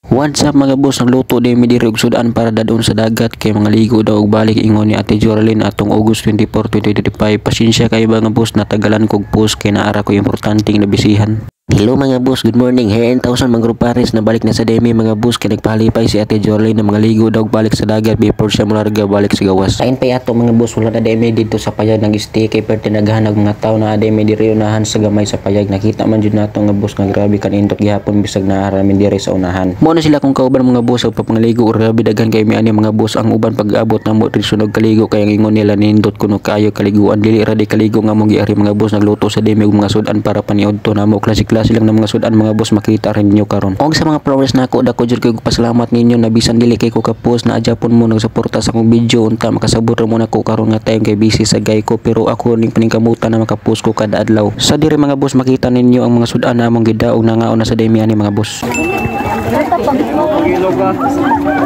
What's up mga boss, nagluto din mi diri og sudan para dadon sa dagat kay mga ligo daw og balik ingon ni Ate Jorlyn atong August 24, 2025. Pasensya kay mga boss, natagalan kog post kay naara ko importanteng nabisihan. Hello mga boss, good morning. Here in thousand mga grupares na balik na sa demi mga boss kay nagpalipay si Ate Jorlyn na mga ligo daw og balik sa dagat before siya molarga balik sa gawas. Ayon pa ato mga boss, wala na demi dito sa payag nag-stay kay perti naghanag mga tao na demi diri unahan sa gamay sa payag. Nakita man jud nato nga boss nga grabe kan indot gihapon bisag naara min diri sa unahan. Mo na sila kung kauban mga boss og papangaligo or grabe daghan kay mi ani mga boss ang uban pag-abot na mo diri sunog kaligo kay ang ingon nila nindot kuno kayo kaliguan dili ra di kaligo nga mong giari mga boss nagluto sa demi og mga sudan para paniudto namo klase lang ng mga sudan mga boss makita rin nyo karon. Og sa mga followers nako dako jud kay pasalamat ninyo na bisan dili kay ko ka-post na adyapon mo nagsuporta sa akong video unta makasabot ra mo nako karon nga time kay busy sa gay ko pero ako ning paningkamutan na makapost ko kada adlaw. Sa diri mga boss makita ninyo ang mga sudan na among gidaog nangaon na sa demi ani mga boss.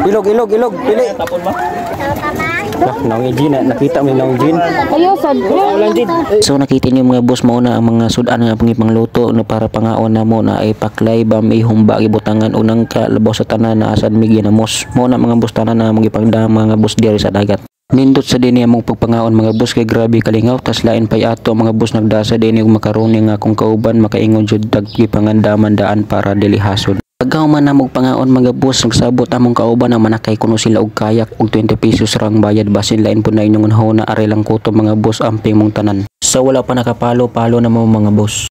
Ilog pili. Nang Jean nakita mo nang Jean. Ayo sad. So nakita niyo mga boss mao na ang mga sudan nga pangipangluto no para pangaon na mo na ay paklay ba may humba gibutangan unang ka labaw sa tanan na asad mi ginamos. Mao na mga boss tanan na magipangdama mga boss diri sa dagat. Nindot sa dinhi among pagpangaon mga boss kay grabe kalingaw tas lain pay ato mga boss nagdasa dinhi og makaroni nga kung kauban makaingon jud daggi pangandaman daan para dili hasod. Pagaw man namog pangaon mga boss nagsabot among kauban na manakay kuno sila og kayak og 20 pesos rang bayad basin lain pud na inyong na ari lang kuto mga boss amping mong tanan. So wala pa nakapalo na mo mga boss.